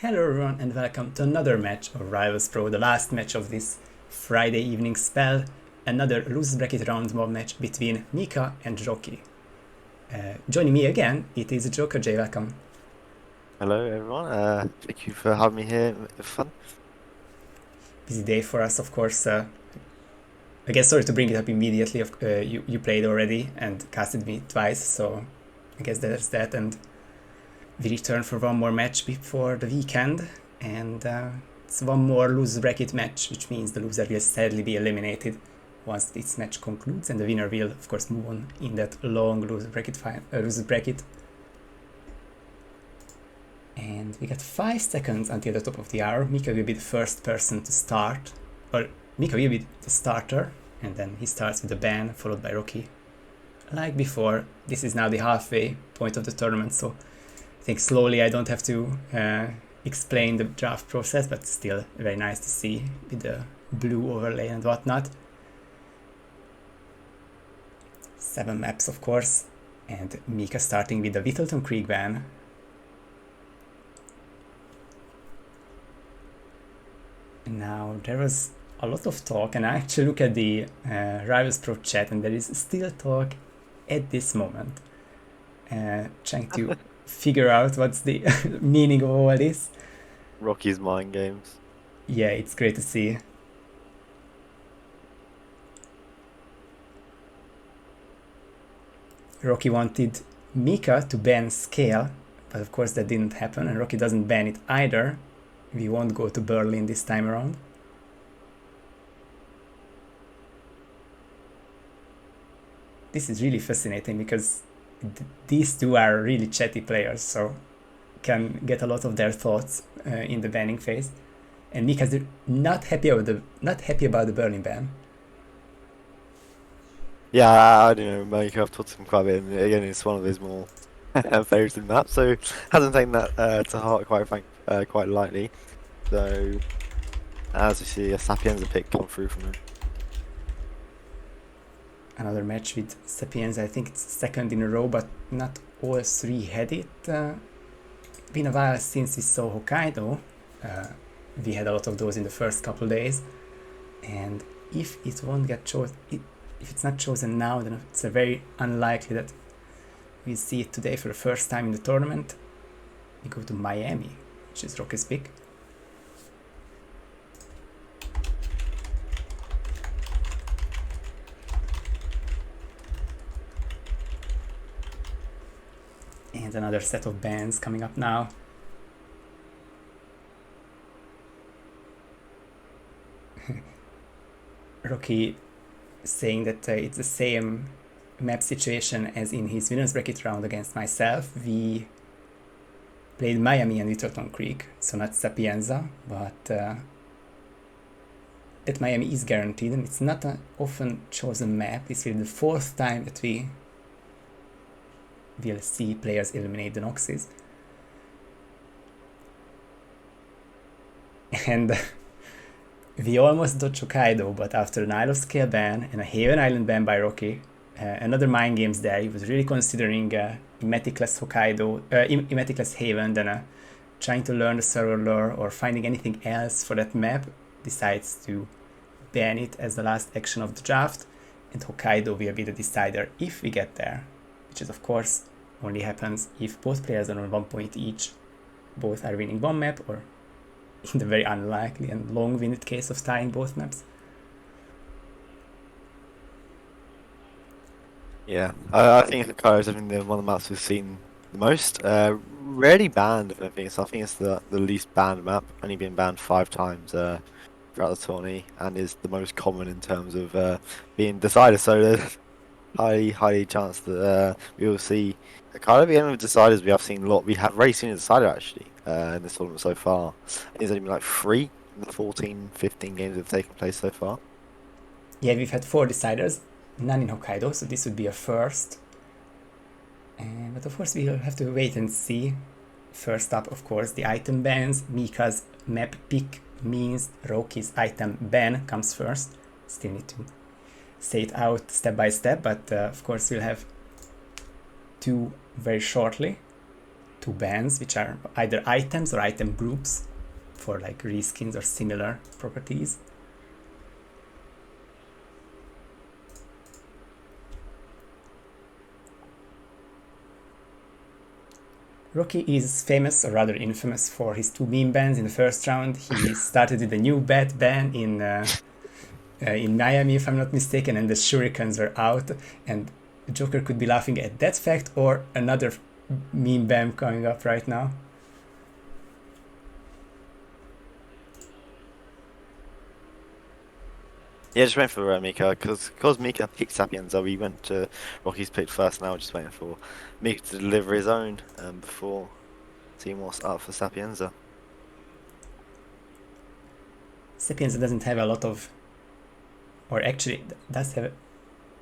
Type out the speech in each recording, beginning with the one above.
Hello everyone and welcome to another match of Rivals Pro, the last match of this Friday evening spell, another loose bracket round mob match between Meekah and Jokerj. Joining me again, it is Jokerj. Welcome. Hello everyone, thank you for having me here, it's fun. Busy day for us, of course. Again, sorry to bring it up immediately. You played already and casted me twice, so I guess that's that. And we return for one more match before the weekend, and it's one more loose bracket match, which means the loser will sadly be eliminated once this match concludes, and the winner will, of course, move on in that long loose bracket. And we got 5 seconds until the top of the hour. Meekah will be the first person to start, or Meekah will be the starter, and then he starts with the ban, followed by Rocky. Like before, this is now the halfway point of the tournament, so I think slowly I don't have to explain the draft process, but still very nice to see with the blue overlay and whatnot. 7 maps, of course, and Meekah starting with the Whittleton Creek ban. Now, there was a lot of talk, and I actually look at the Rivals Pro chat, and there is still talk at this moment, trying to figure out what's the meaning of all this. Rocky's mind games. Yeah, it's great to see. Rocky wanted Meekah to ban Scale, but of course that didn't happen, and Rocky doesn't ban it either. We won't go to Berlin this time around. This is really fascinating because these two are really chatty players, so can get a lot of their thoughts in the banning phase. And Meekah's not happy about the Berlin ban. Yeah, I don't know, I've talked to him quite a bit, and again, it's one of his more favourite maps, so hasn't taken that to heart quite lightly. So, as we see, a Sapienza pick come through from him. Another match with Sapienza, I think it's second in a row, but not all 3 had it. Been a while since we saw Hokkaido. We had a lot of those in the first couple days, and if it won't get chosen, if it's not chosen now, then it's very unlikely that we see it today for the first time in the tournament. We go to Miami, which is Rocky's pick. And another set of bans coming up now. Rocky saying that it's the same map situation as in his winners bracket round against myself. We played Miami and Whittleton Creek, so not Sapienza, but that Miami is guaranteed, and it's not an often chosen map. It's really the 4th time that we will see players eliminate the Noxes. And we almost dodged Hokkaido, but after an Isle of Scale ban and a Haven Island ban by Rocky, another mind games there, he was really considering Imeticless Hokkaido, Imeticless Haven, then trying to learn the server lore or finding anything else for that map, decides to ban it as the last action of the draft, and Hokkaido will be the decider if we get there, which is of course only happens if both players are on 1 point each, both are winning one map, or in the very unlikely and long-winded case of tying both maps. Yeah, I think Hokkaido is definitely one of the maps we've seen the most. Rarely banned, if anything, so I think it's the least banned map, only been banned 5 times throughout the tourney, and is the most common in terms of being decided. So there's highly chance that we will see Hokkaido be one of the deciders. We have already seen a decider actually in this tournament so far. There's only been like 3 in the 14-15 games that have taken place so far. Yeah, we've had 4 deciders, none in Hokkaido, so this would be a first. But of course we'll have to wait and see. First up, of course, the item bans. Meekah's map pick means Rocky's item ban comes first. Still need to say it out step by step, but of course we'll have 2 very shortly. two bands, which are either items or item groups for like reskins or similar properties. Rocky is famous, or rather infamous, for his two meme bans in the first round. He started with a new bat ban in Miami, if I'm not mistaken, and the shurikens were out, and Joker could be laughing at that fact or another meme ban coming up right now. Yeah, just waiting for Meekah, because Meekah picked Sapienza, we went to Rocky's pick first. Now just waiting for Meekah to deliver his own before seeing what's up for Sapienza. Sapienza doesn't have a lot of, or actually does have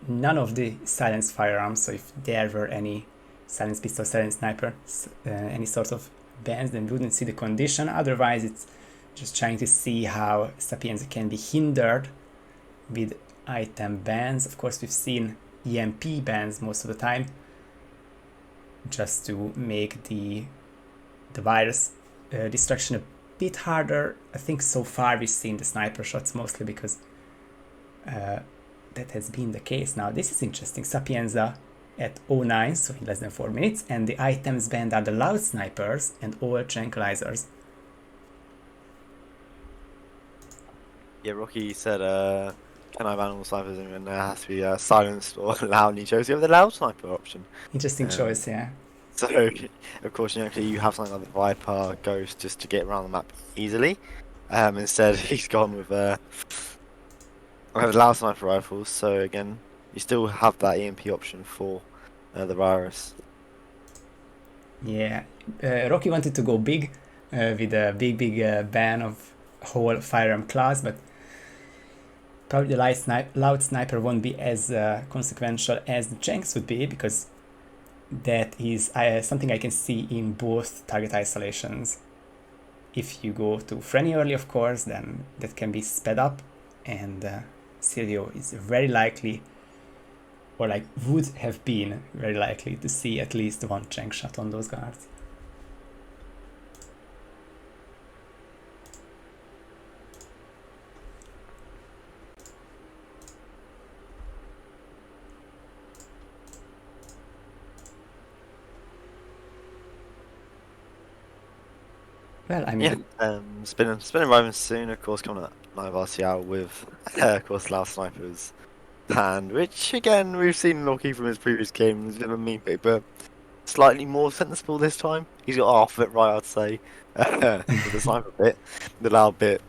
none of the silenced firearms, so if there were any silenced pistol, silenced sniper, any sort of bans, then we wouldn't see the condition. Otherwise, it's just trying to see how Sapienza can be hindered with item bans. Of course, we've seen EMP bans most of the time, just to make the virus destruction a bit harder. I think so far we've seen the sniper shots mostly because that has been the case. Now this is interesting. Sapienza at 09, so in less than 4 minutes, and the items banned are the loud snipers and all tranquilizers. Yeah, Rocky said, can I have animal snipers, and there has to be silenced or loud, and he chose the loud sniper option. Interesting choice, yeah. So, of course, you have something like the Viper Ghost just to get around the map easily. Instead, he's gone with loud sniper rifles, so again, you still have that EMP option for the virus. Yeah, Rocky wanted to go big with a big ban of whole firearm class, but probably the loud sniper won't be as consequential as the Jenks would be, because that is something I can see in both target isolations. If you go to Frenny early, of course, then that can be sped up, and Silvio is very likely, or like would have been very likely, to see at least one Jenk shot on those guards. Well, I mean, yeah, spinning arriving soon, of course, coming at 9 RCL with, of course, loud snipers. And which again we've seen Loki from his previous games, a meme pick, but slightly more sensible this time. He's got half of it right, I'd say. With the sniper bit, the loud bit.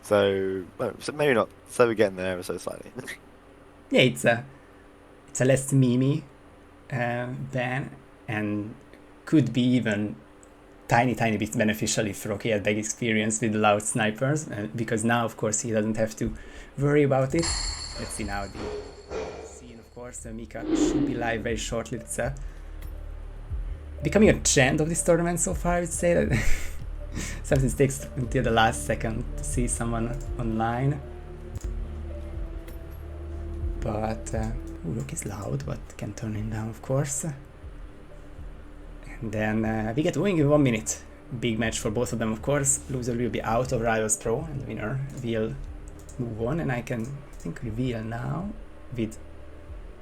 So, well, so maybe not. So we're getting there ever so slightly. Yeah, it's a less memey ban, and could be even tiny bit beneficial if Rocky had big experience with loud snipers, because now of course he doesn't have to worry about it. Let's see now the scene, of course. Meekah should be live very shortly. It's becoming a trend of this tournament so far, I would say, that sometimes it takes until the last second to see someone online. But Rocky's loud, but can turn him down, of course. And then we get going in 1 minute. Big match for both of them, of course. Loser will be out of Rivals Pro, and the winner will move on. And I can, reveal now, with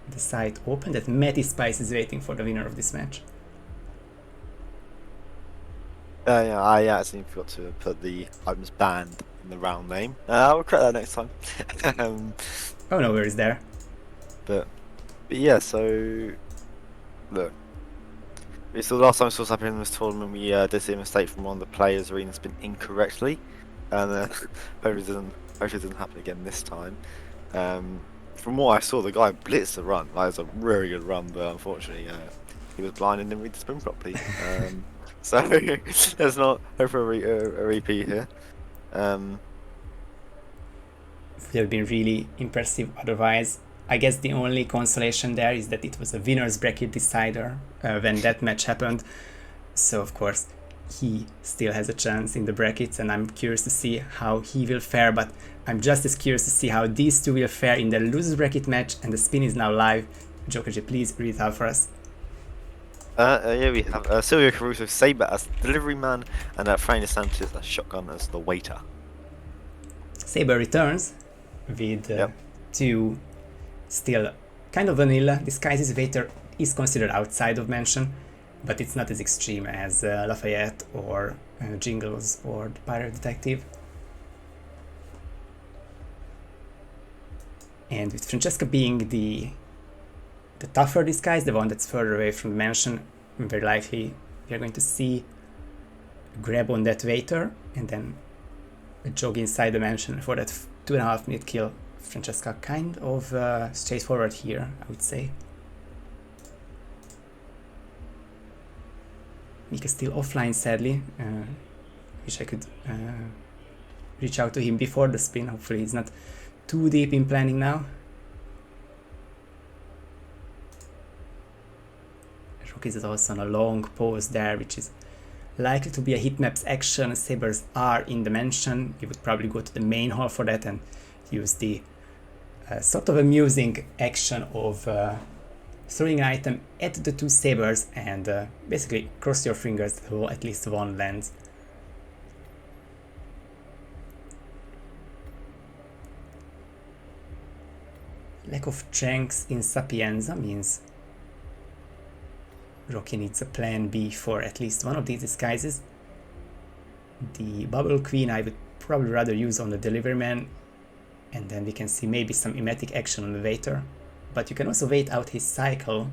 the site open, that Matty Spice is waiting for the winner of this match. Yeah, I actually forgot to put the items banned in the round name. I'll correct that next time. Oh, no worries there. But yeah, so look. So the last time we saw something in this tournament, we did see a mistake from one of the players reading the spin incorrectly, and hopefully it doesn't happen again this time. From what I saw, the guy blitzed the run. That was a really good run, but unfortunately, he was blind and didn't read the spin properly. So there's not hope for a repeat here. It would have been really impressive otherwise. I guess the only consolation there is that it was a winner's bracket decider when that match happened. So of course he still has a chance in the brackets, and I'm curious to see how he will fare, but I'm just as curious to see how these two will fare in the loser's bracket match. And the spin is now live. Jokerj, please read it out for us. Yeah, we have Silvio Caruso Saber as delivery man, and Frank Sanchez as shotgun as the waiter. Saber returns with Yep. two still kind of vanilla disguises. Waiter is considered outside of mansion, but it's not as extreme as Lafayette or Jingles or the Pirate Detective. And with Francesca being the tougher disguise, the one that's further away from the mansion, very likely we are going to see a grab on that waiter and then a jog inside the mansion for that 2.5 minute kill. Francesca kind of straightforward here, I would say. Meekah still offline, sadly. Wish I could reach out to him before the spin. Hopefully he's not too deep in planning now. Rocky is also on a long pause there, which is likely to be a hitmaps action. Sabers are in the mansion. You would probably go to the main hall for that and use the sort of amusing action of throwing an item at the two sabers and basically cross your fingers that at least one lands. Lack of chunks in Sapienza means Rocky needs a plan B for at least one of these disguises. The Bubble Queen I would probably rather use on the Delivery Man, and then we can see maybe some emetic action on the waiter. But you can also wait out his cycle.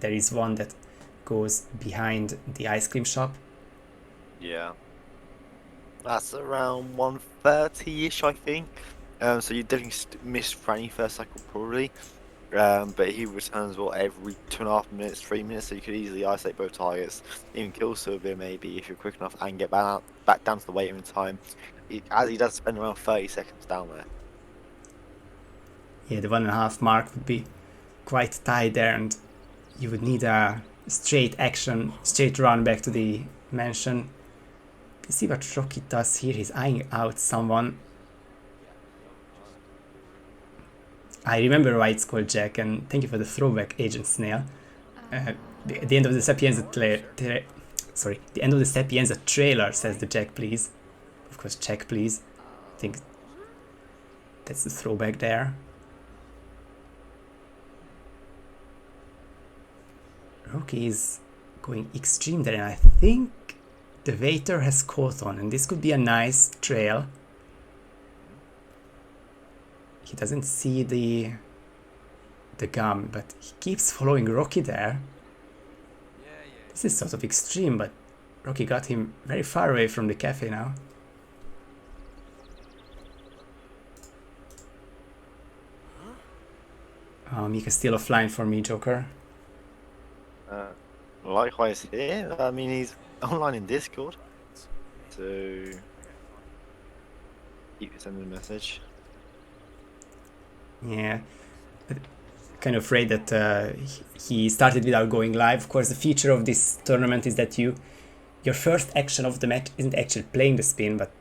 There is one that goes behind the ice cream shop. Yeah. That's around 1:30-ish, I think. So you definitely missed Franny first cycle probably. But he returns every 2.5 minutes, 3 minutes, so you could easily isolate both targets, even kill Sylvia maybe if you're quick enough, and get back down to the waiter in time. As he does spend around 30 seconds down there. Yeah, the 1.5 mark would be quite tight there, and you would need a straight action, straight run back to the mansion. You see what Rocky does here. He's eyeing out someone. I remember why it's called Jack, and thank you for the throwback, Agent Snail. The end of the Sapienza the end of the Sapienza trailer says the Jack, please. Of course, check, please. I think that's the throwback there. Rocky is going extreme there, and I think the waiter has caught on, and this could be a nice trail. He doesn't see the gum, but he keeps following Rocky there. This is sort of extreme, but Rocky got him very far away from the cafe now. Meekah's still offline for me, Joker. Likewise here. I mean, he's online in Discord, so keep sending a message. Yeah, kind of afraid that he started without going live. Of course, the feature of this tournament is that your first action of the match isn't actually playing the spin, but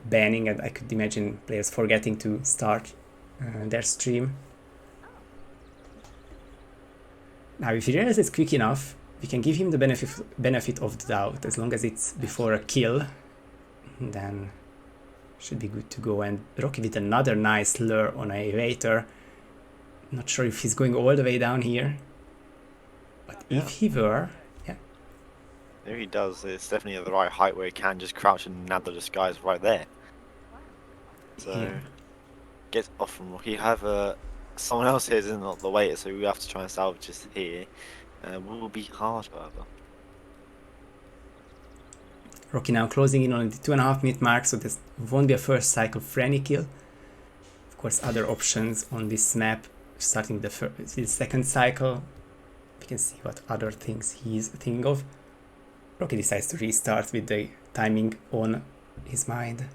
banning, and I could imagine players forgetting to start their stream. Now, if he realizes it's quick enough, we can give him the benefit of the doubt. As long as it's before a kill, then should be good to go. And Rocky with another nice lure on a waiter. Not sure if he's going all the way down here, but if he were, yeah. If he does, it's definitely at the right height where he can just crouch and nab the disguise right there. So get off from Rocky. Have someone else here is not the waiter, so we have to try and salvage this here. Will be hard, however. Rocky now closing in on the 2.5 minute mark, so this won't be a first cycle for any kill. Of course, other options on this map, starting the second cycle, we can see what other things he's thinking of. Rocky decides to restart with the timing on his mind.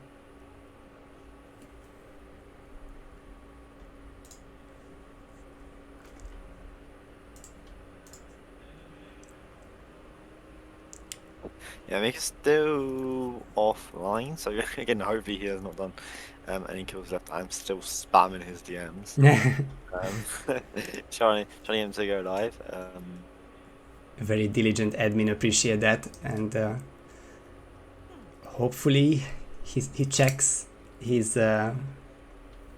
Yeah, Meekah's still offline, so again, hopefully he has not done any kills left. I'm still spamming his DMs. Trying him to go live. a very diligent admin appreciate that, and hopefully he checks his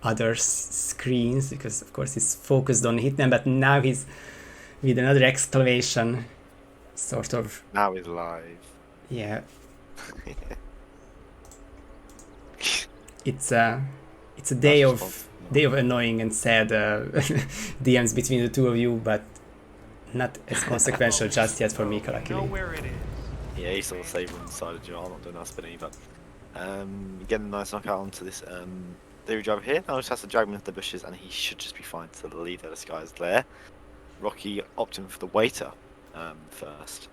other screens, because of course he's focused on Hitman, but now he's with another exclamation, sort of. Now he's live. Yeah. It's a day of annoying and sad DMs between the two of you, but not as consequential just yet for Meekah, luckily. Yeah, he's sort of saving the side of Joe. I'm not doing that spinning, but getting a nice knockout onto this theory driver here. Now just has to drag him into the bushes, and he should just be fine to leave the disguise there. Rocky opting for the waiter first.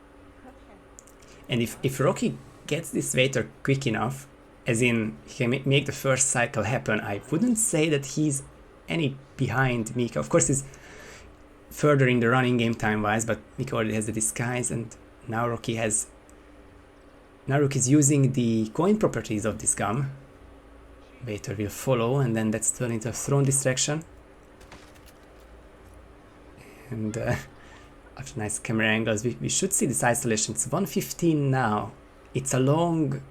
And if Rocky gets this waiter quick enough, as in he can make the first cycle happen, I wouldn't say that he's any behind Meekah. Of course, he's further in the running game time-wise, but Meekah already has the disguise, and now Rocky's using the coin properties of this gum. Waiter will follow, and then that's turned into a thrown distraction. And after nice camera angles, we should see this isolation. It's 1:15 now. It's a long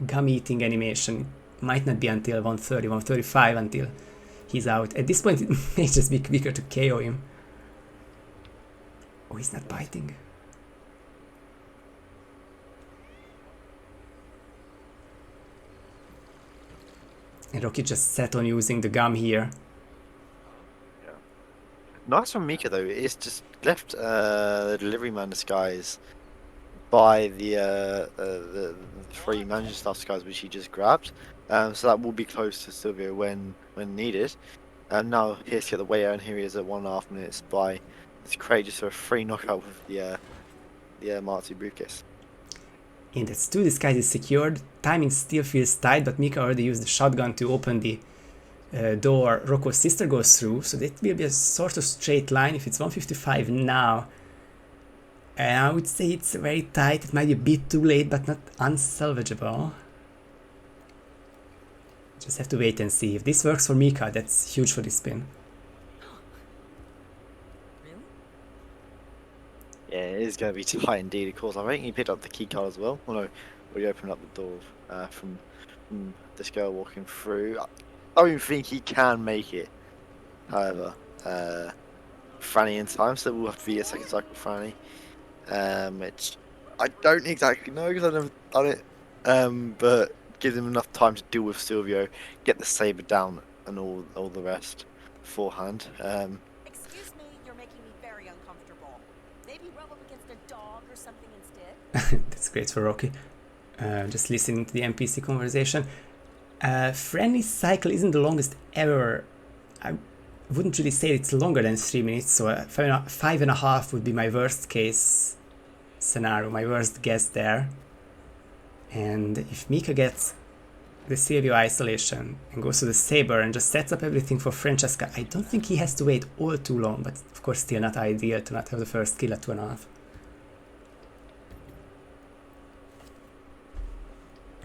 gum eating animation. It might not be until 1:30, 1:35 until he's out. At this point, it may just be quicker to KO him. Oh, he's not biting. And Rocky just set on using the gum here. Yeah. Nice from Meekah though. It's just left the delivery man disguise by the free manager staff disguise which he just grabbed. So that will be close to Silvio when needed. And now he has to get the way out, and here he is at 1.5 minutes by this courageous for a free knockout with the Marty briefcase. And that's two disguises secured. Timing still feels tight, but Meekah already used the shotgun to open the door Rocco's sister goes through, so that will be a sort of straight line if it's 1:55 now. And I would say it's very tight. It might be a bit too late, but not unsalvageable. Just have to wait and see. If this works for Meekah, that's huge for this spin. Yeah, it is going to be tight indeed, of course. I think he picked up the key card as well. Oh no, we opened up the door from this girl walking through. I don't even think he can make it. However, Franny in time, so we'll have to be a second cycle Franny. Which I don't exactly know because I've never done it. But gives him enough time to deal with Silvio, get the saber down, and all the rest beforehand. Excuse me, you're making me very uncomfortable. Maybe rub up against a dog or something instead. That's great for Rocky. Just listening to the NPC conversation. Franny's cycle isn't the longest ever. I wouldn't really say it's longer than 3 minutes, so 5.5 would be my worst case scenario, my worst guess there. And if Meekah gets the Silvio isolation and goes to the saber and just sets up everything for Francesca, I don't think he has to wait all too long, but of course still not ideal to not have the first kill at 2.5.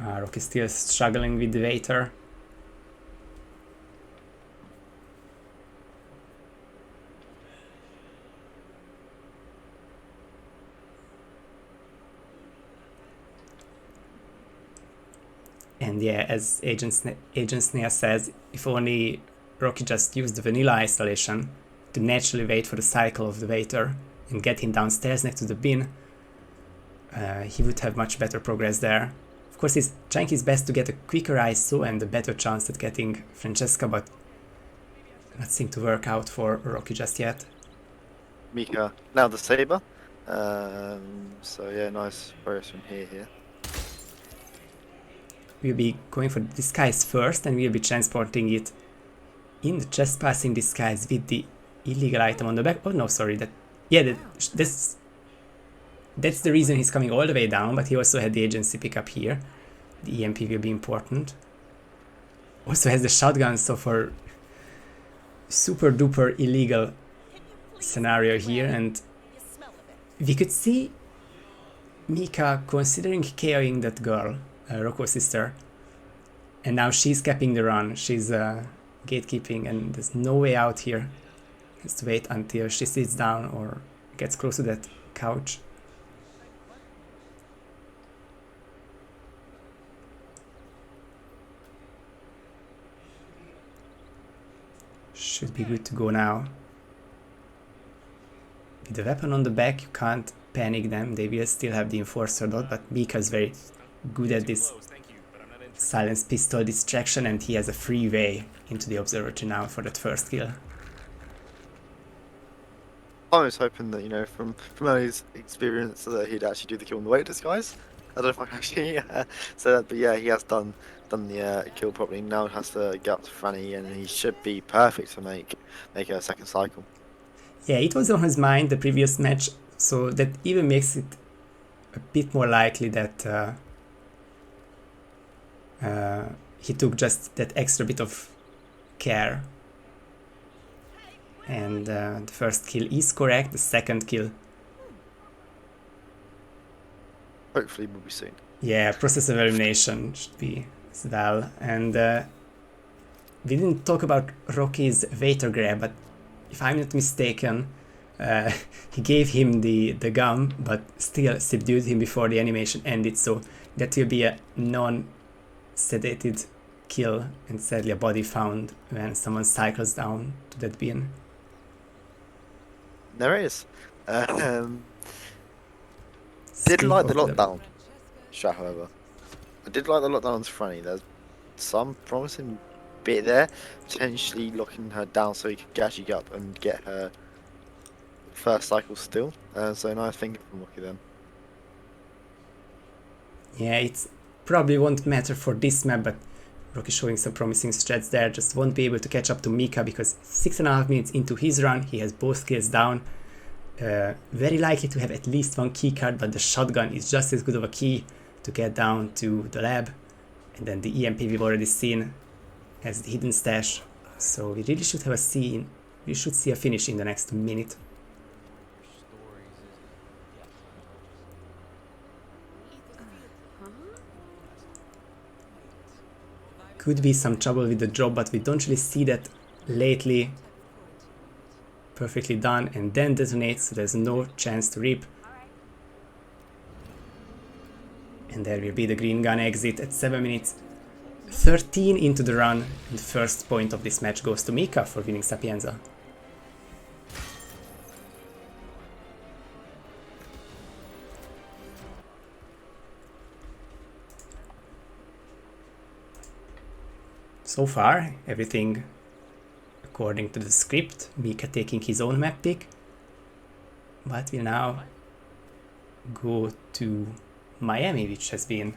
Rocky's still struggling with the waiter. And yeah, as Agent Snea says, if only Rocky just used the vanilla isolation to naturally wait for the cycle of the waiter and get him downstairs next to the bin, he would have much better progress there. Of course, he's trying his best to get a quicker ISO and a better chance at getting Francesca, but not seem to work out for Rocky just yet. Meekah now the saber. So yeah, nice progress from here. We'll be going for the disguise first, and we'll be transporting it in the trespassing disguise with the illegal item on the back. Oh no, sorry, that's the reason he's coming all the way down, but he also had the agency pickup here. The EMP will be important. Also has the shotgun, so for super duper illegal scenario here, and we could see Meekah considering KOing that girl, Rocco's sister, and now she's capping the run. She's gatekeeping, and there's no way out here. Has to wait until she sits down or gets close to that couch. Should be good to go now. With the weapon on the back, you can't panic them. They will still have the Enforcer dot, but Meekah is very good at this silence pistol distraction, and he has a free way into the observatory now for that first kill. I was hoping that, you know, from his experience that he'd actually do the kill in the weight disguise. I don't know if I can actually say that, but yeah, he has done the kill properly. Now he has to get up to Franny, and he should be perfect to make a second cycle. Yeah, it was on his mind the previous match, so that even makes it a bit more likely that he took just that extra bit of care. And the first kill is correct, the second kill, Hopefully will be soon. yeah, process of elimination should be as well. And we didn't talk about Rocky's Waiter grab, but if I'm not mistaken, he gave him the gum, but still subdued him before the animation ended, so that will be a non-sedated kill, and sadly a body found when someone cycles down to that bin. There it is. Did Still like the got lockdown shot, however. I did like the lockdown's funny. There's some promising bit there, potentially locking her down so he could actually get up and get her first cycle still. So nice thinking from Rocky then. Yeah, it probably won't matter for this map, but Rocky showing some promising strats there. Just won't be able to catch up to Meekah because 6.5 minutes into his run, he has both kills down. Very likely to have at least one key card, but the shotgun is just as good of a key to get down to the lab. And then the EMP we've already seen as the hidden stash. So we really should have a scene. We should see a finish in the next minute. Could be some trouble with the drop, but we don't really see that lately. Perfectly done, and then detonates, so there's no chance to rip. And there will be the green gun exit at 7 minutes 13 into the run, and the first point of this match goes to Meekah for winning Sapienza. So far, everything according to the script. Meekah taking his own map pick, but we'll now go to Miami, which has been,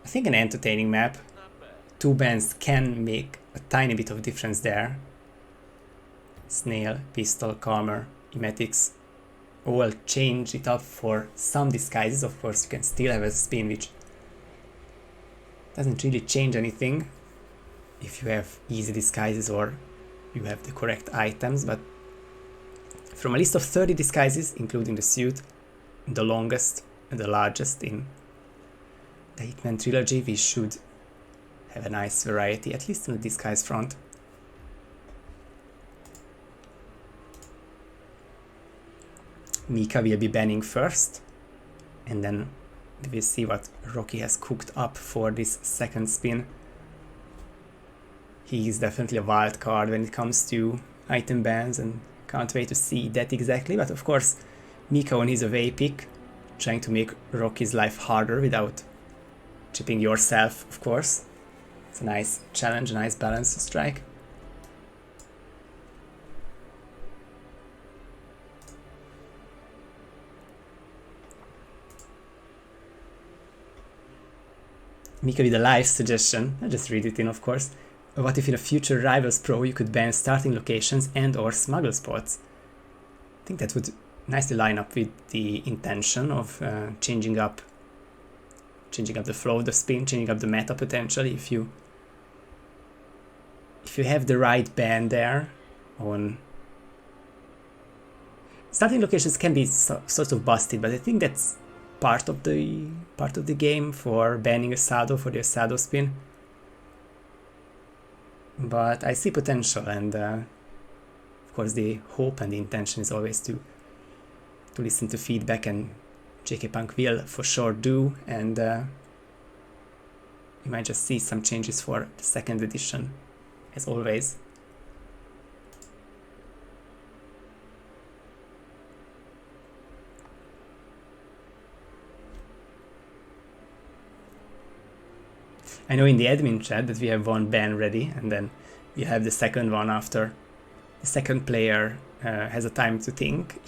I think, an entertaining map. Two bands can make a tiny bit of difference there. Snail, Pistol, Calmer, Emetics all change it up for some disguises. Of course, you can still have a spin, which doesn't really change anything if you have easy disguises or you have the correct items, but from a list of 30 disguises, including the suit, the longest and the largest in the Hitman trilogy, we should have a nice variety, at least on the disguise front. Meekah will be banning first, and then we will see what Rocky has cooked up for this second spin. He is definitely a wild card when it comes to item bans, and can't wait to see that exactly. But of course, Meekah on his away pick, trying to make Rocky's life harder without chipping yourself, of course. It's a nice challenge, a nice balance to strike. Meekah with a live suggestion, I'll just read it in, of course. What if in a future Rivals Pro you could ban starting locations and or smuggle spots? I think that would nicely line up with the intention of changing up the flow of the spin, changing up the meta potentially. If you have the right ban there on starting locations, can be sort of busted, but I think that's part of the game for banning Asado, for the Asado spin. But I see potential, and Of course, the hope and the intention is always to listen to feedback, and JK Punk will for sure do, and you might just see some changes for the second edition, as always. I know in the admin chat that we have one ban ready, and then we have the second one after the second player has a time to think.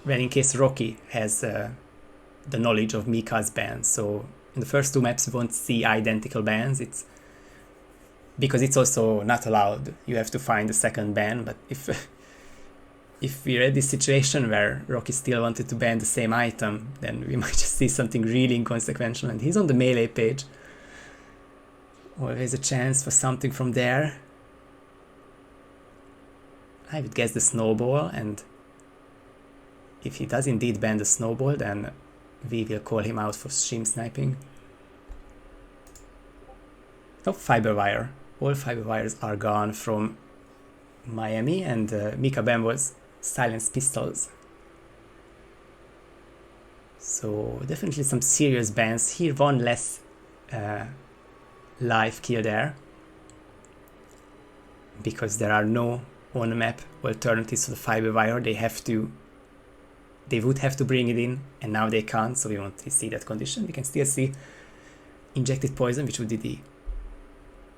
When in case Rocky has the knowledge of Meekah's ban, so in the first two maps we won't see identical bans. It's because it's also not allowed. You have to find the second ban. But if we're at this situation where Rocky still wanted to ban the same item, then we might just see something really inconsequential. And he's on the melee page. Always a chance for something from there. I would guess the snowball, and if he does indeed ban the snowball, then we will call him out for stream sniping. Oh, fiber wire. All fiber wires are gone from Miami, and Meekah ban was silenced pistols. So definitely some serious bans here. One less live kill there, because there are no on-map alternatives for the fiber wire. They would have to bring it in, and now they can't, so we won't see that condition. We can still see injected poison, which would be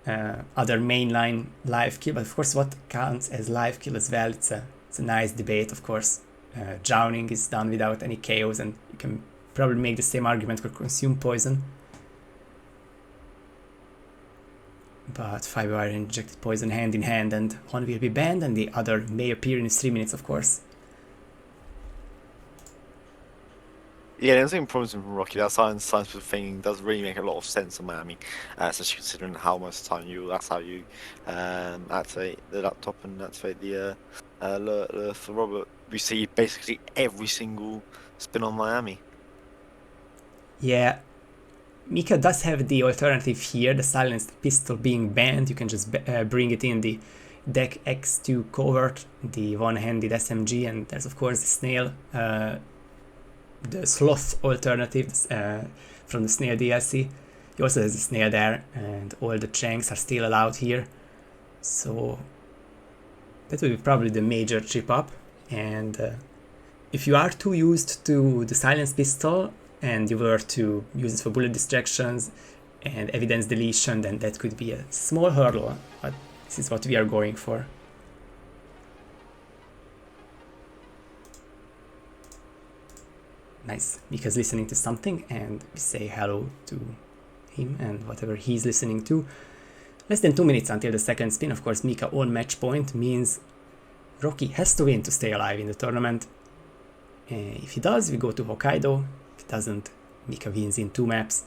the other mainline live kill, but of course what counts as live kill as well, it's a nice debate, of course. Drowning is done without any KOs, and you can probably make the same argument for consume poison. But fiber wire and injected poison hand in hand, and one will be banned and the other may appear in 3 minutes, of course. Yeah, there's no problems with Rocky. That science thing does really make a lot of sense on Miami, especially considering that's how you activate the laptop and activate the alert for Robert. We see basically every single spin on Miami. Yeah, Meekah does have the alternative here, the silenced pistol being banned. You can just bring it in the deck X2 covert, the one-handed SMG, and there's of course the snail, the sloth alternative from the snail DLC. He also has the snail there, and all the chanks are still allowed here. So that will be probably the major chip up. And if you are too used to the silenced pistol and you were to use it for bullet distractions and evidence deletion, then that could be a small hurdle, but this is what we are going for. Nice, Meekah's listening to something, and we say hello to him and whatever he's listening to. Less than 2 minutes until the second spin. Of course, Meekah on match point means Rocky has to win to stay alive in the tournament. If he does, we go to Hokkaido. If he doesn't, Meekah wins in 2 maps.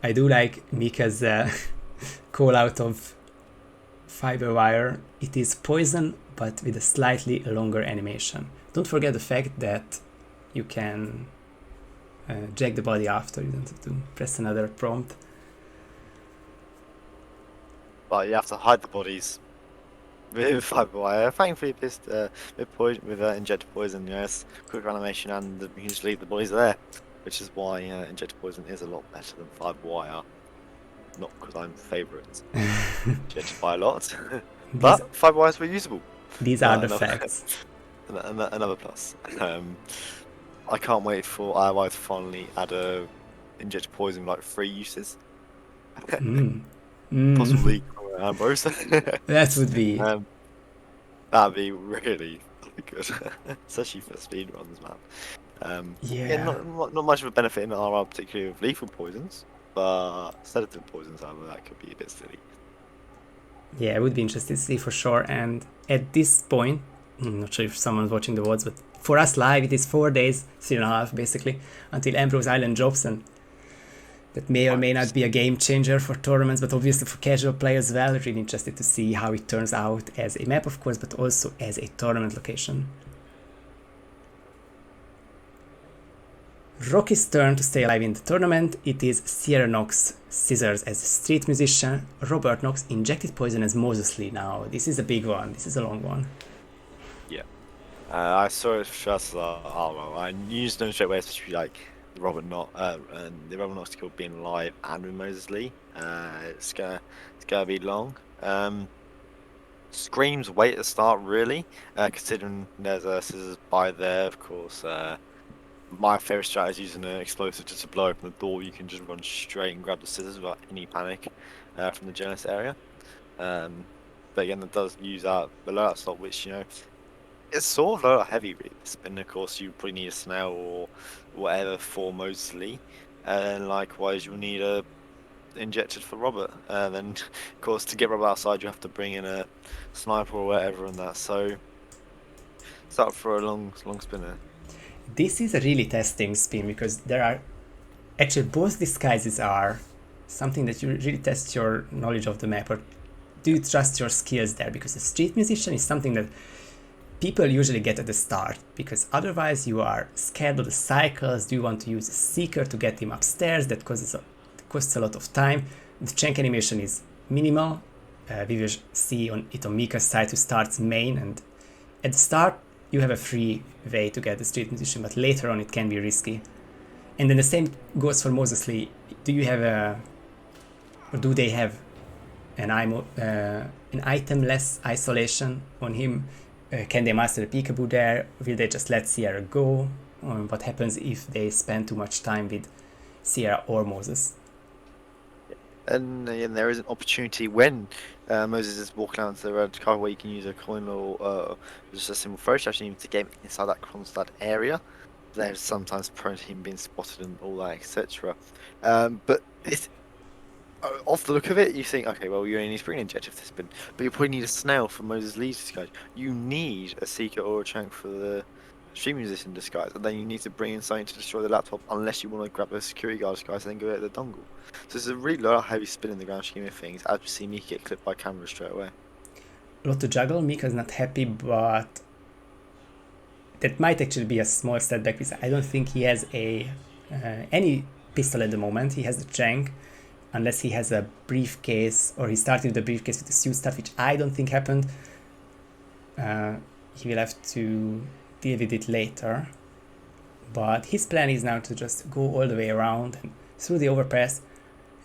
I do like Meekah's call out of fiber wire. It is poison, but with a slightly longer animation. Don't forget the fact that you can jack the body after. You don't have to press another prompt. But you have to hide the bodies with fiber wire. Thankfully, this with injected poison, yes, quick animation, and you can just leave the bodies there, which is why injected poison is a lot better than fiber wire. Not because I'm favourite judged by a lot, but fiber wires were usable. These are the facts. Another plus. I can't wait for IY to finally add a injected poison like 3 uses. Possibly Ambrose. That would be. That'd be really good, especially for speedruns, man. Yeah. Not much of a benefit in RR, particularly with lethal poisons. But sedative poisons, however, that could be a bit silly. Yeah, it would be interesting to see for sure. And at this point, I'm not sure if someone's watching the VODs, but for us live, it is 4 days, 3.5 basically, until Ambrose Island drops, and that may or may not be a game changer for tournaments, but obviously for casual players as well. Really interested to see how it turns out as a map, of course, but also as a tournament location. Rocky's turn to stay alive in the tournament. It is Sierra Knox scissors as a street musician. Robert Knox injected poison as Moses Lee. Now, this is a big one. This is a long one. Yeah. I saw it just well, I used them straight away, especially like Robert Knox and the Robert Knox skill being live and with Moses Lee. It's gonna be long. Screams wait at the start really, considering there's a scissors by there, of course. My favourite strategy is using an explosive just to blow open the door. You can just run straight and grab the scissors without any panic from the Genesis area. But again, that does use that loadout slot, which, you know, it's sort of loadout heavy really. And of course, you probably need a snail or whatever for Moses Lee. And likewise, you'll need a injected for Robert. And then, of course, to get Robert outside, you have to bring in a sniper or whatever and that. So, it's up for a long spinner. This is a really testing spin because there are actually both disguises are something that you really test your knowledge of the map, or do you trust your skills there? Because a street musician is something that people usually get at the start, because otherwise you are scared of the cycles. Do you want to use a seeker to get him upstairs? That costs a lot of time. The Chank animation is minimal. We will see it on Meekah's side, who starts main, and at the start you have a free way to get the street musician, but later on it can be risky. And then the same goes for Moses Lee. Do you have or do they have an itemless isolation on him? Can they master the peekaboo there? Will they just let Sierra go? What happens if they spend too much time with Sierra or Moses? And there is an opportunity when Moses is walking out into the red car where you can use a coin or just a simple throw strategy to get inside that Kronstadt area. There's sometimes prone to him being spotted and all that, etc. But it's off the look of it, you think, okay, well, you only need to bring an injector for this, but you probably need a snail for Moses Lee's disguise. You need a seeker or a chunk for the street musician disguise, and then you need to bring in something to destroy the laptop, unless you want to grab a security guard disguise and then go at the dongle. So it's a really lot of heavy spin in the grand scheme of things, as we see Meekah get clipped by camera straight away. A lot to juggle. Meekah's not happy, but that might actually be a small setback, because I don't think he has any pistol at the moment. He has the Chank, unless he has a briefcase, or he started with the briefcase with the suit stuff, which I don't think happened. He will have to deal with it later. But his plan is now to just go all the way around and through the overpass,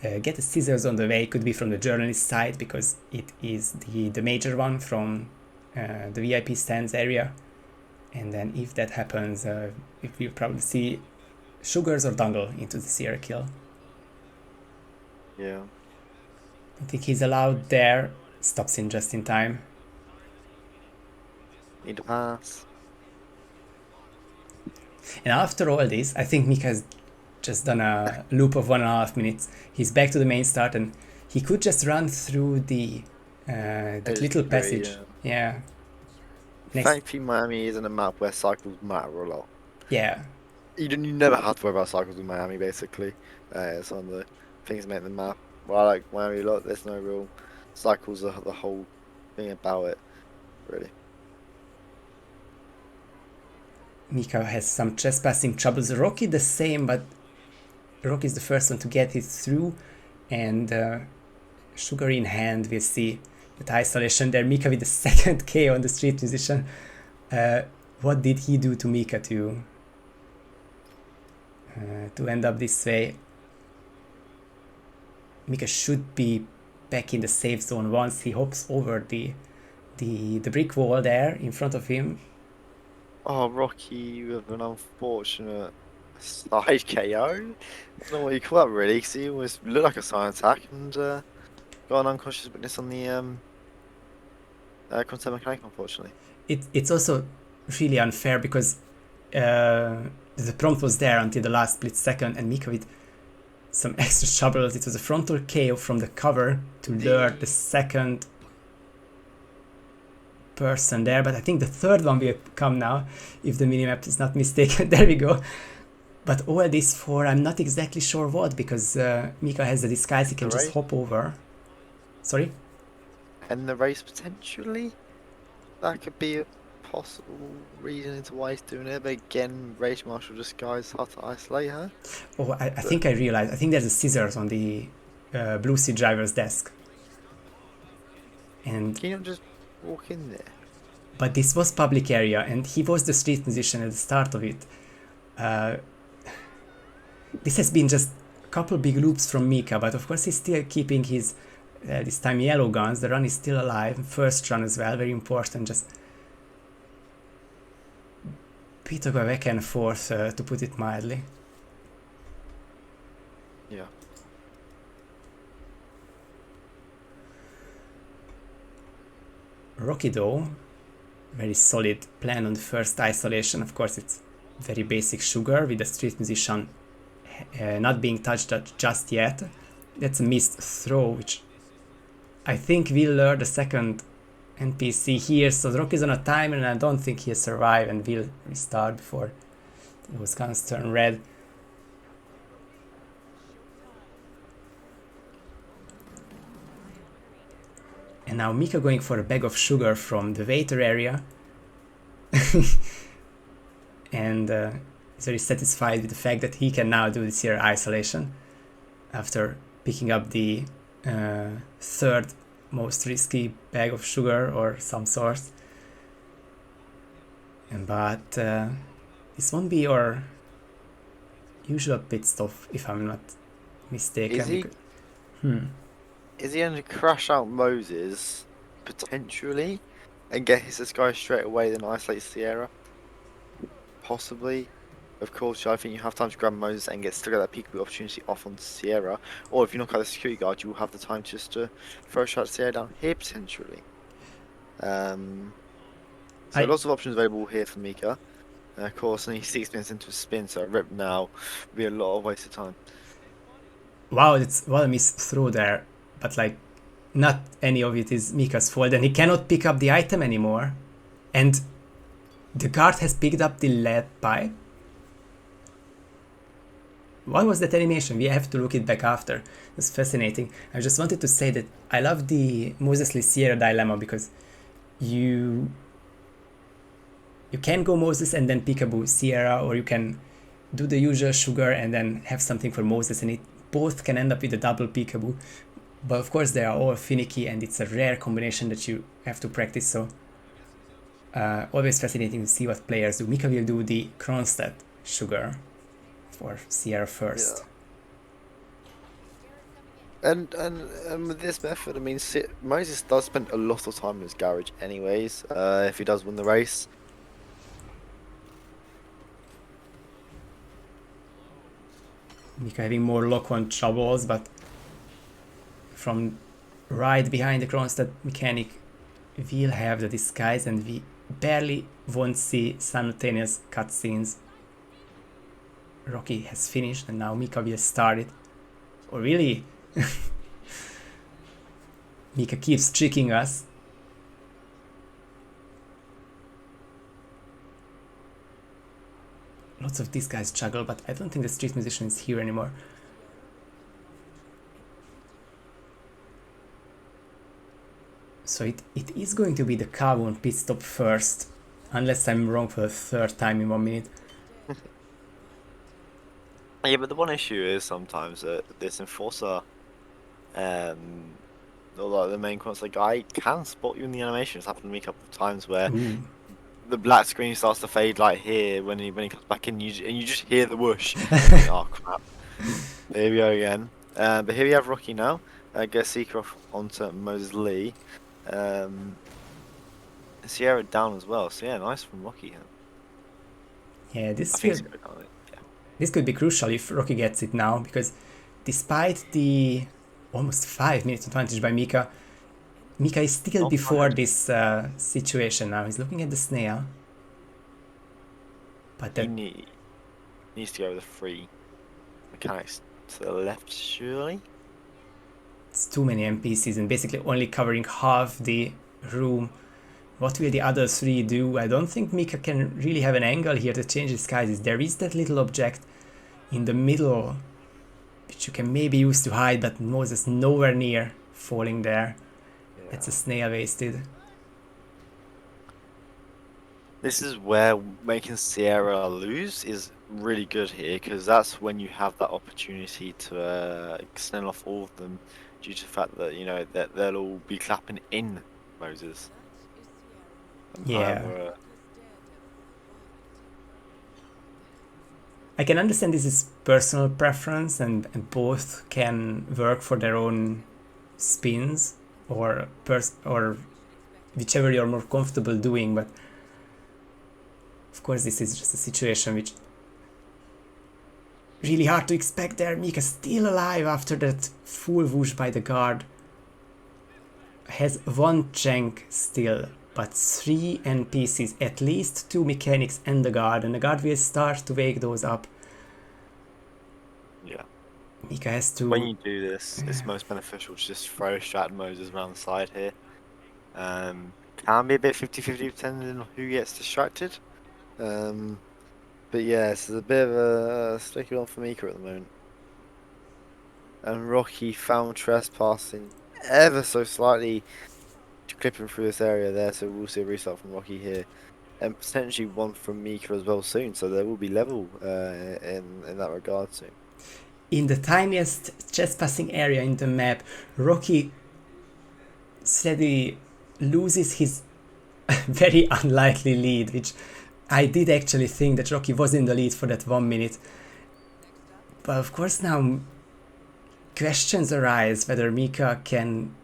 get the scissors on the way. Could be from the journalist side, because it is the major one from the VIP stands area. And then if that happens, we'll probably see Sugars or Dungle into the Sierra kill. Yeah. I think he's allowed there. Stops in just in time. Need to pass. And after all this, I think Meekah has just done a loop of 1.5 minutes. He's back to the main start, and he could just run through that little passage. Yeah. Thankfully, Miami isn't a map where cycles matter a lot. Yeah. You never have to worry about cycles in Miami, basically. It's one of the things that make the map. Well, I like Miami a lot. There's no real cycles, are the whole thing about it, really. Meekah has some trespassing troubles. Rocky the same, but Rocky is the first one to get it through, and Sugar in hand, we'll see that isolation there. Meekah with the second K on the street musician. What did he do to Meekah to end up this way? Meekah should be back in the safe zone once he hops over the brick wall there in front of him. Oh, Rocky with an unfortunate side KO. I don't know what you call that, really, because he almost looked like a silent attack and got an unconscious witness on the concept mechanic, unfortunately. It's also really unfair, because the prompt was there until the last split second, and Meekah with some extra troubles. It was a frontal KO from the cover to lure the second person there, but I think the third one will come now, if the minimap is not mistaken. There we go. But all this for I'm not exactly sure what, because Meekah has the disguise, he can just hop over. Sorry? And the race potentially? That could be a possible reason into why he's doing it, but again, Rage Marshal disguise how to isolate her. Oh, I think I realized. I think there's a scissors on the Blue Sea driver's desk. And Can you not just walk in there? but this was public area, and he was the street musician at the start of it. This has been just a couple big loops from Meekah, but of course he's still keeping his this time yellow guns. The run is still alive. First run as well, very important. Just bit of a back and forth, to put it mildly. Yeah. Rocky though, very solid plan on the first isolation. Of course it's very basic sugar with the street musician not being touched just yet. That's a missed throw, which I think will lure the second NPC here. So Rocky's on a timer and I don't think he'll survive and will restart before those guns turn red. And now Meekah going for a bag of sugar from the waiter area. And is very satisfied with the fact that he can now do this here isolation after picking up the third most risky bag of sugar or some sort. But this won't be your usual pit stop, if I'm not mistaken. Is he? Is he going to crash out Moses potentially and get his disguise straight away, then isolate Sierra? Possibly. Of course, I think you have time to grab Moses and still get that peekaboo opportunity off on Sierra. Or if you knock out the security guard, you will have the time just to throw a shot at Sierra down here potentially. So lots of options available here for Meekah. Of course, only 6 minutes into a spin, so a rip now would be a lot of wasted time. Wow, it's what a miss throw there. But like, not any of it is Meekah's fault, and he cannot pick up the item anymore. And the guard has picked up the lead pipe. What was that animation? We have to look it back after. It's fascinating. I just wanted to say that I love the Moses Sierra dilemma because you can go Moses and then peekaboo Sierra, or you can do the usual sugar and then have something for Moses, and it both can end up with a double peekaboo. But of course they are all finicky and it's a rare combination that you have to practice, so always fascinating to see what players do. Meekah will do the Kronstadt sugar for Sierra first. Yeah. And with this method, I mean, Moses does spend a lot of time in his garage anyways, if he does win the race. Meekah having more lock-on troubles, but from right behind the Kronstadt mechanic we'll have the disguise and we barely won't see simultaneous cutscenes. Rocky has finished and now Meekah will start it. Or really? Meekah keeps tricking us. Lots of these guys juggle, but I don't think the street musician is here anymore. So it is going to be the Carbon pit stop first, unless I'm wrong for the third time in 1 minute. Yeah, but the one issue is sometimes that this enforcer, or like the main console guy, can spot you in the animation. It's happened to me a couple of times where the black screen starts to fade like here when he comes back in, and you just hear the whoosh. Like, oh crap! There we go again. But here we have Rocky now. Gets Seeker off onto Moses Lee. Sierra down as well. So yeah, nice from Rocky. Yeah, this could be crucial if Rocky gets it now, because despite the almost 5 minutes advantage by Meekah, Meekah is still before this situation now. He's looking at the snail. But that he needs to go with the free mechanics to the left, surely? It's too many NPCs and basically only covering half the room. What will the other three do? I don't think Meekah can really have an angle here to change disguises. There is that little object in the middle which you can maybe use to hide, but Moses nowhere near falling there. Yeah. That's a snail wasted. This is where making Sierra lose is really good here, because that's when you have that opportunity to extend off all of them, due to the fact that that they'll all be clapping in Moses. Yeah. However, I can understand this is personal preference, and both can work for their own spins or whichever you're more comfortable doing, but of course this is just a situation which really hard to expect there. Meekah still alive after that full whoosh by the guard. Has one Cheng still, but 3 NPCs, at least 2 mechanics and the guard will start to wake those up. yeah. Meekah has to... When you do this, it's most beneficial to just throw Strat Moses around the side here. Can be a bit 50-50 depending on who gets distracted. But yeah, it's a bit of a sticky one for Meekah at the moment. And Rocky found trespassing ever so slightly, clipping through this area there, so we'll see a restart from Rocky here. And potentially one from Meekah as well soon, so there will be level in that regard soon. In the tiniest trespassing area in the map, Rocky said he loses his very unlikely lead, which I did actually think that Rocky was in the lead for that 1 minute. But of course now questions arise whether Meekah can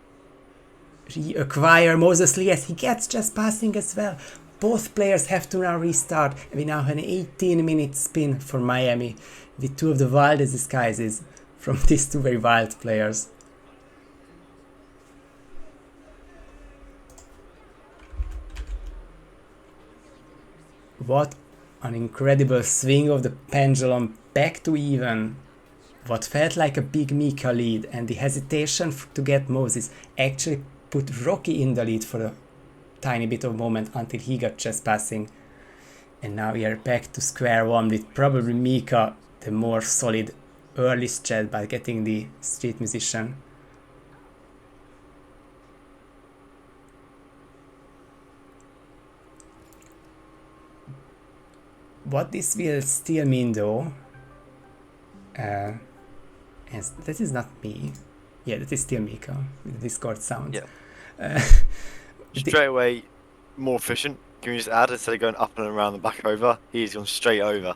reacquire Moses Lee as he gets trespassing as well. Both players have to now restart. We now have an 18-minute spin for Miami with 2 of the wildest disguises from these 2 very wild players. What an incredible swing of the pendulum back to even. What felt like a big Meekah lead, and the hesitation to get Moses actually put Rocky in the lead for a tiny bit of moment until he got trespassing. And now we are back to square one with probably Meekah the more solid early strat by getting the street musician. What this will still mean though, is that is not me. Yeah, that is still Meekah with the Discord sound. Yeah. Straight away, more efficient. Can we just add, instead of going up and around the back over, he's gone straight over.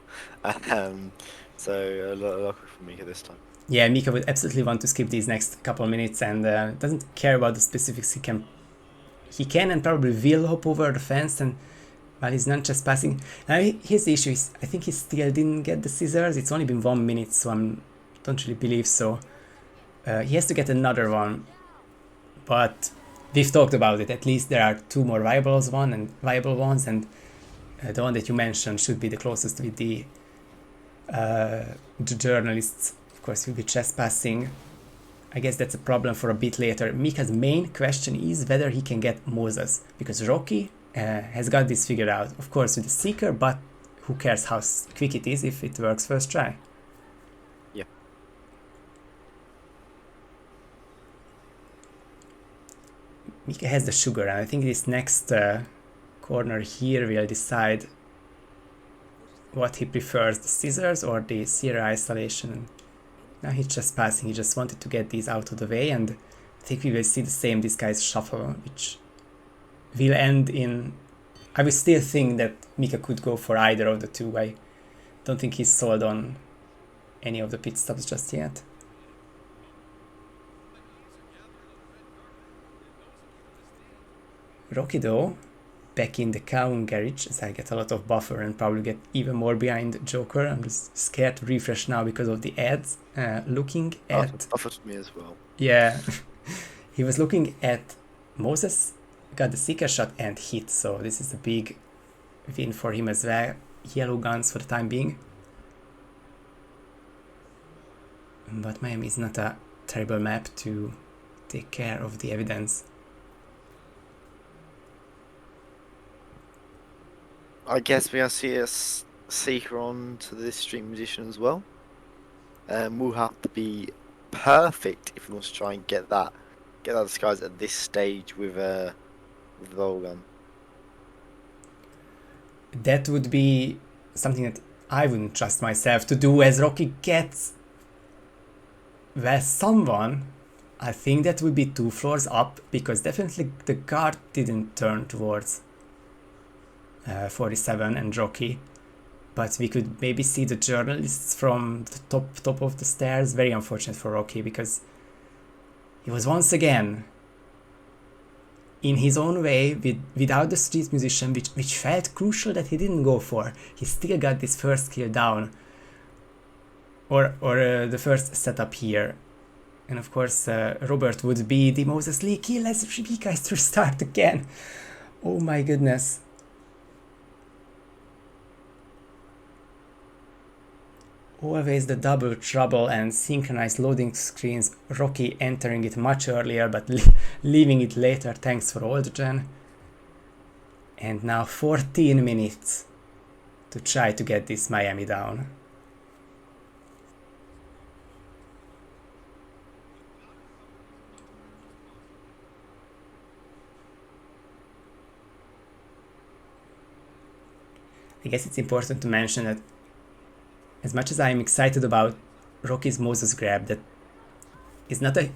So a lot quicker for Meekah this time. Yeah, Meekah would absolutely want to skip these next couple of minutes and doesn't care about the specifics. He can and probably will hop over the fence, and while he's not just passing. Now here's the issue: I think he still didn't get the scissors. It's only been 1 minute, so I don't really believe so. He has to get another one, but we've talked about it. At least there are 2 more viable ones, and the one that you mentioned should be the closest with the journalists. Of course, he'll be trespassing. I guess that's a problem for a bit later. Meekah's main question is whether he can get Moses, because Rocky has got this figured out. Of course, with the Seeker, but who cares how quick it is if it works first try. Yeah. Meekah has the sugar, and I think this next corner here will decide what he prefers, the scissors or the Sierra isolation. Now he's just passing, he just wanted to get these out of the way, and I think we will see the same disguise shuffle, which will end in... I will still think that Meekah could go for either of the 2. I don't think he's sold on any of the pit stops just yet. Rocky though, back in the Kaun garage, as I get a lot of buffer and probably get even more behind Jokerj. I'm just scared to refresh now because of the ads. Looking at... Buffered me as well. Yeah, he was looking at Moses, got the Seeker shot and hit, so this is a big win for him as well. Yellow guns for the time being. But Miami is not a terrible map to take care of the evidence. I guess we're going to see a Seeker on to this stream musician as well. We'll have to be perfect if we want to try and get that disguise at this stage with the roll gun. that would be something that I wouldn't trust myself to do as Rocky gets, well, someone. I think that would be 2 floors up, because definitely the guard didn't turn towards 47 and Rocky. But we could maybe see the journalists from the top of the stairs. Very unfortunate for Rocky, because he was once again in his own way without the street musician, which felt crucial that he didn't go for. He still got this first kill down, or the first setup here. And of course, Robert would be the Moses Lee kill as Meekah has to restart again. Oh my goodness. Always the double trouble and synchronized loading screens. Rocky entering it much earlier but leaving it later, thanks for Aldrin. And now 14 minutes to try to get this Miami down. I guess it's important to mention that as much as I'm excited about Rocky's Moses grab, that is not a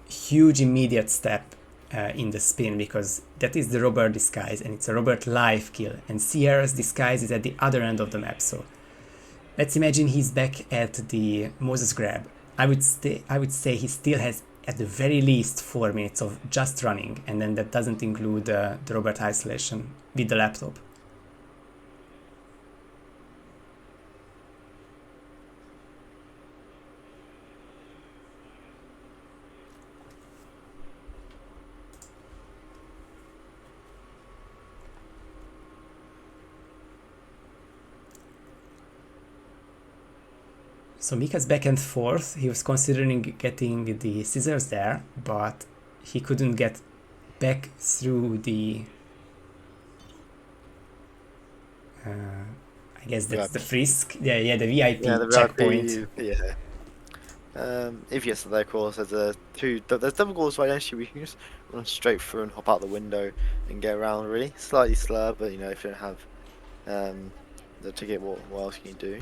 huge immediate step in the spin, because that is the Robert disguise and it's a Robert live kill, and Sierra's disguise is at the other end of the map. So let's imagine he's back at the Moses grab. I would say he still has at the very least 4 minutes of just running, and then that doesn't include the Robert isolation with the laptop. So Meekah's back and forth. He was considering getting the scissors there, but he couldn't get back through the... I guess that's the frisk. Yeah, the VIP checkpoint. If he gets to there, of course, there's double doors right next to you. You can just run straight through and hop out the window and get around. Really slightly slow, but you know, if you don't have the ticket, what else can you do?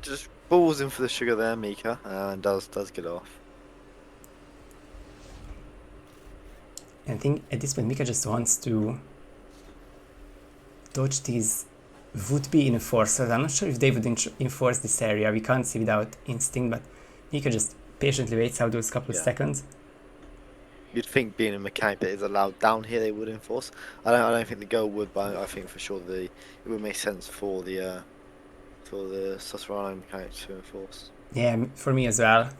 Just balls in for the sugar there, Meekah, and does get off. I think at this point Meekah just wants to dodge these would-be enforcers. I'm not sure if they would enforce this area. We can't see without instinct, but Meekah just patiently waits out those couple of seconds. You'd think being a mechanic that is allowed down here, they would enforce. I don't think the girl would, but I think for sure it would make sense for the Susrano mechanic to enforce. Yeah, for me as well. I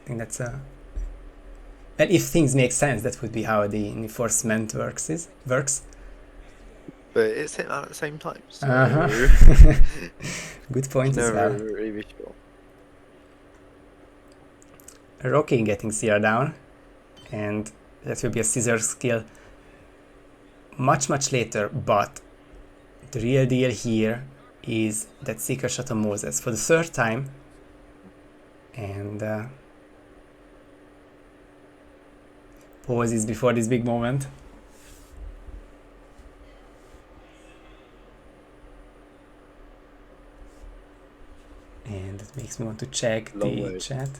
think that's well, if things make sense, that would be how the enforcement works. But it's hit at the same time. So Good point as well. Really sure. Rocky getting Sierra down, and that will be a scissor skill much later, but the real deal here is that Seeker shot on Moses for the 3rd time, and pauses before this big moment. And it makes me want to check the chat.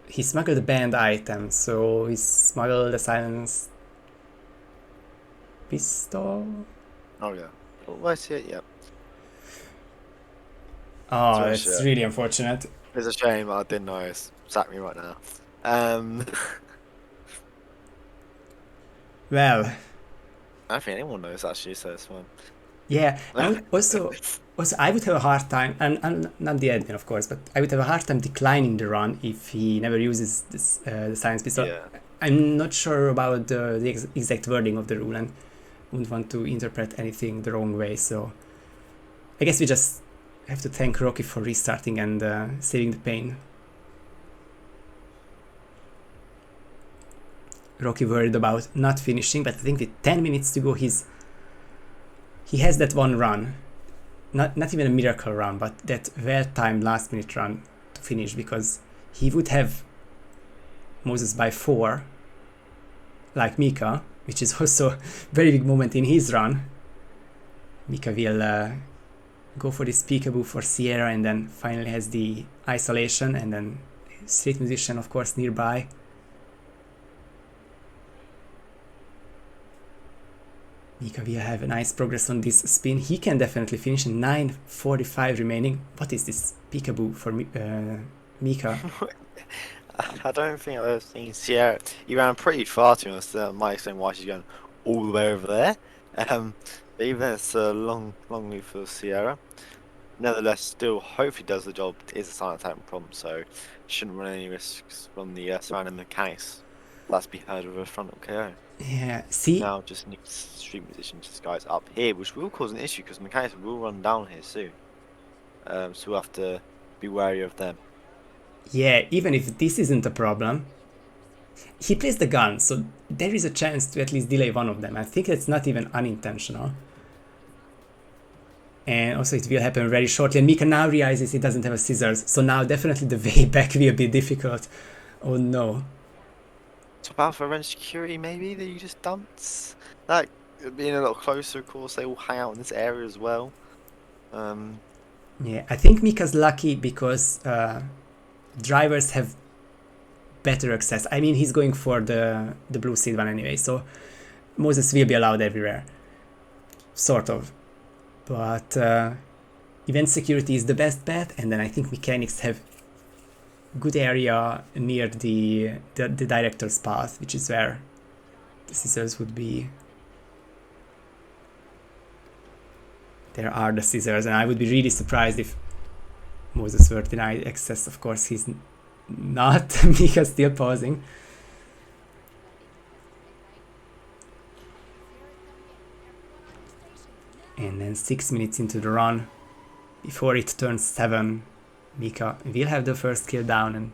He smuggled a banned item, so he smuggled a silenced pistol. Oh yeah. Oh, I see it. Yep. Oh, it's really unfortunate. It's a shame. I didn't know. It's sacked me right now. Well, I don't think anyone knows actually, so it's fine. Yeah. Also, I would have a hard time, and not the admin, of course, but I would have a hard time declining the run if he never uses this the science pistol. Yeah. I'm not sure about the exact wording of the rule, and wouldn't want to interpret anything the wrong way. So I guess we just have to thank Rocky for restarting and saving the pain. Rocky worried about not finishing, but I think with 10 minutes to go, he has that one run. Not even a miracle run, but that well-timed last-minute run to finish, because he would have Moses by 4, like Meekah, which is also a very big moment in his run. Meekah will go for this peekaboo for Sierra, and then finally has the isolation, and then street musician, of course, nearby. Meekah will have a nice progress on this spin. He can definitely finish in 9:45 remaining. What is this peekaboo for Meekah? I don't think I've ever seen Sierra. He ran pretty far, to be honest. Might explain why she's going all the way over there. But even it's a long move for Sierra. Nevertheless, still hopefully does the job. It is a silent attack prompt, so shouldn't run any risks from the surrounding mechanics. Let's be heard of a frontal KO. Yeah, see? Now just needs street musician to guys up here, which will cause an issue because mechanics will run down here soon. So we'll have to be wary of them. Yeah, even if this isn't a problem, he plays the gun, so there is a chance to at least delay one of them. I think it's not even unintentional. And also it will happen very shortly. And Meekah now realizes he doesn't have a scissors, so now definitely the way back will be difficult. Oh no. Top out for rent security maybe that you just dumped? Like, being a lot closer, of course, they will hang out in this area as well. Yeah, I think Meekah's lucky because drivers have better access. I mean, he's going for the blue seed one anyway, so Moses will be allowed everywhere. Sort of. But event security is the best bet, and then I think mechanics have good area near the director's path, which is where the scissors would be. There are the scissors, and I would be really surprised if Moses were denied access. Of course, he's not. Meekah's still pausing. And then 6 minutes into the run, before it turns 7, Meekah will have the first kill down and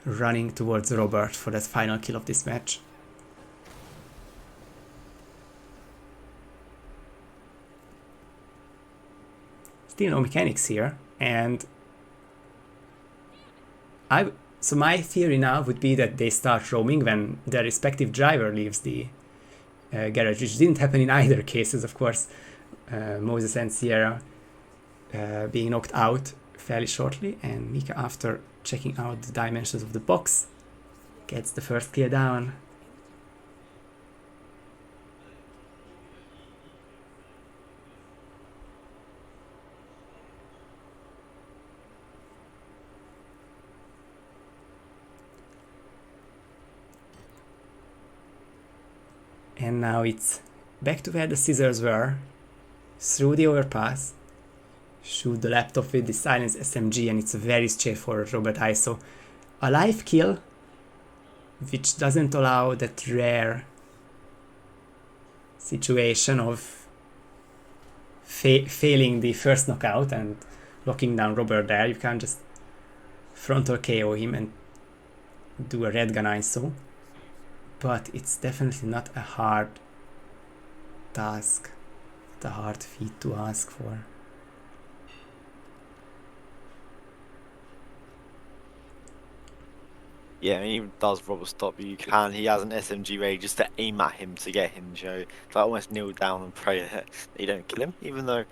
running towards Robert for that final kill of this match. Still no mechanics here, and so my theory now would be that they start roaming when their respective driver leaves the garage, which didn't happen in either cases, of course. Moses and Sierra being knocked out fairly shortly, and Meekah, after checking out the dimensions of the box, gets the first kill down. And now it's back to where the scissors were, through the overpass, shoot the laptop with the silenced SMG, and it's a very straightforward Robert ISO. A live kill, which doesn't allow that rare situation of failing the first knockout and locking down Robert there. You can't just frontal KO him and do a red gun ISO. But it's definitely not a hard task, a hard feat to ask for. Yeah, I mean, even does Robert stop you can. He has an SMG ready just to aim at him to get him, to almost kneel down and pray that you don't kill him, even though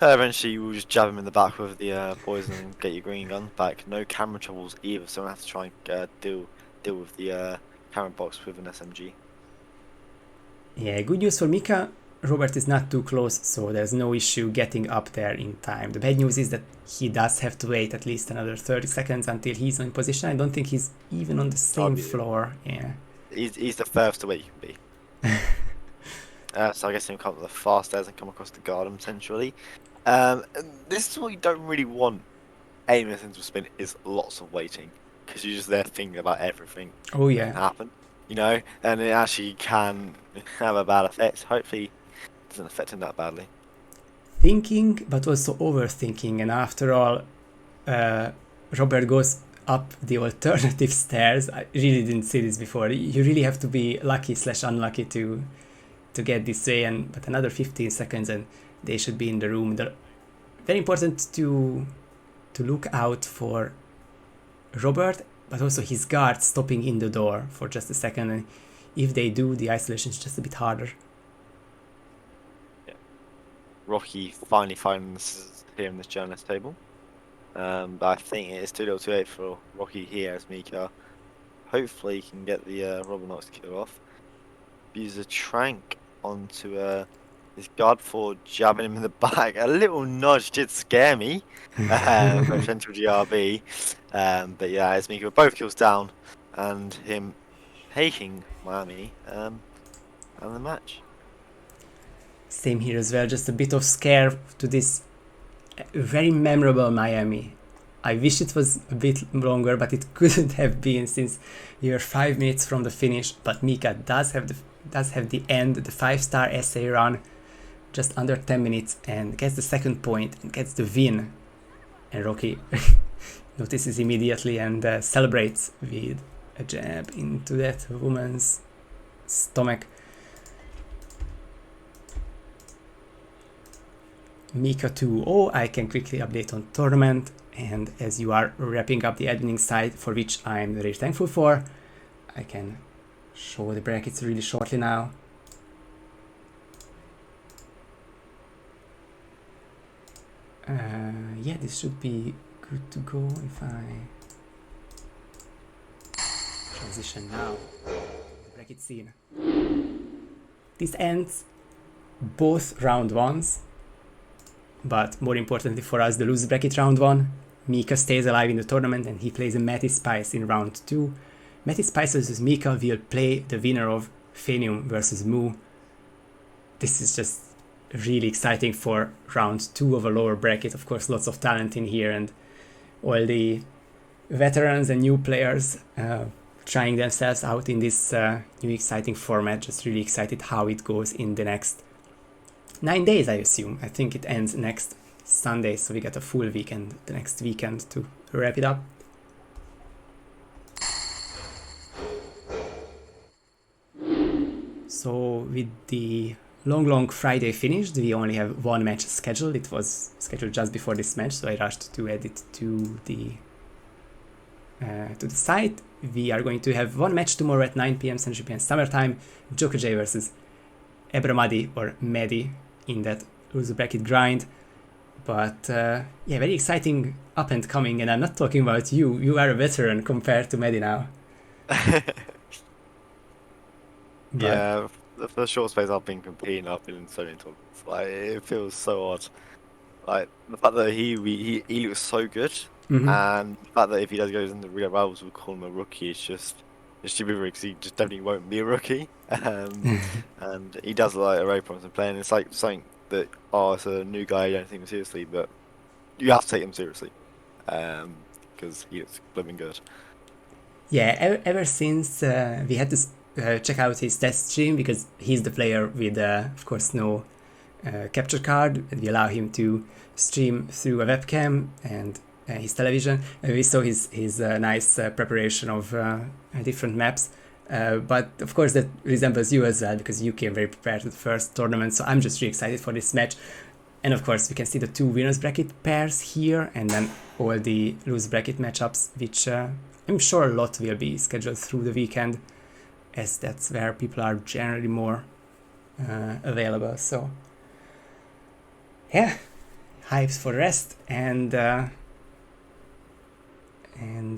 eventually you will just jab him in the back with the poison and get your green gun back. No camera troubles either, so I don't have to try and deal with the camera box with an SMG. Yeah, good news for Meekah. Robert is not too close, so there's no issue getting up there in time. The bad news is that he does have to wait at least another 30 seconds until he's in position. I don't think he's even on the same floor. Yeah. He's the furthest away you can be. So I guess he'll come up the fast stairs and come across the garden potentially. And this is what you don't really want aiming into a spin, is lots of waiting, because you're just there thinking about everything. Oh yeah. Can happen, and it actually can have a bad effect. Hopefully it doesn't affect him that badly. Thinking, but also overthinking, and after all, Robert goes up the alternative stairs. I really didn't see this before. You really have to be lucky / unlucky to get this way, but another 15 seconds and they should be in the room. Very important to look out for Robert but also his guard stopping in the door for just a second, and if they do, the isolation is just a bit harder. Rocky finally finds here in this journalist table. But I think it is too little too late for Rocky here as Meekah. Hopefully he can get the Robinox kill off. Uses a trank onto his guard for jabbing him in the back. A little nudge did scare me. Potential GRB. But yeah, as Meekah with both kills down and him taking Miami and the match. Same here as well, just a bit of scare to this very memorable Miami. I wish it was a bit longer, but it couldn't have been since we are 5 minutes from the finish. But Meekah does have the end, the 5-star essay run, just under 10 minutes, and gets the second point and gets the win. And Rocky notices immediately and celebrates with a jab into that woman's stomach. Meekah 2-0, I can quickly update on tournament, and as you are wrapping up the admin side, for which I'm very thankful for, I can show the brackets really shortly now. Yeah, this should be good to go if I transition now. The bracket scene. This ends both round ones, but more importantly for us, the loser bracket round 1. Meekah stays alive in the tournament and he plays a Matty Spice in round 2. Matty Spice versus Meekah will play the winner of Phanium versus Moo. This is just really exciting for round 2 of a lower bracket. Of course, lots of talent in here and all the veterans and new players trying themselves out in this new exciting format. Just really excited how it goes in the next 9 days, I assume. I think it ends next Sunday, so we get a full weekend the next weekend to wrap it up. So with the long Friday finished, we only have one match scheduled. It was scheduled just before this match, so I rushed to add it to the site. We are going to have one match tomorrow at 9 PM Central European Summer Time, Jokerj versus Abramadi or Medi in that loser bracket grind. But yeah, very exciting up and coming, and I'm not talking about you. You are a veteran compared to Medi now. Yeah, for the short space I've been competing, I've been in so many tournaments. Like, it feels so odd. Like, the fact that he looks so good, and the fact that if he does go in the real rivals, we'll call him a rookie, it's just stupid because he just definitely won't be a rookie. And he does look like a very promising player, and it's like something that, it's a new guy, you don't take him seriously, but you have to take him seriously, because he looks blooming good. Yeah, ever since we had to check out his test stream, because he's the player with, of course, no capture card, and we allow him to stream through a webcam and his television. We saw his nice preparation of different maps, but of course that resembles you as well, because you came very prepared to the first tournament, so I'm just really excited for this match. And of course we can see the 2 winners bracket pairs here, and then all the loser bracket matchups, which I'm sure a lot will be scheduled through the weekend, as that's where people are generally more available. So yeah, hypes for the rest, and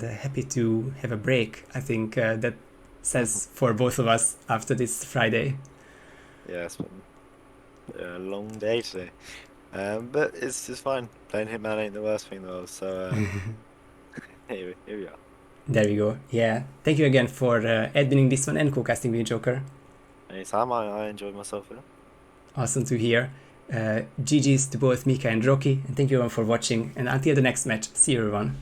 happy to have a break. I think that says for both of us after this Friday. Yeah, it's been a long day today, but it's just fine. Playing Hitman ain't the worst thing though, so here we are. There we go. Yeah, thank you again for adminning this one and co-casting with Joker. Anytime, I enjoyed myself here. Awesome to hear. GG's to both Meekah and Rocky, and thank you everyone for watching, and until the next match, see you everyone.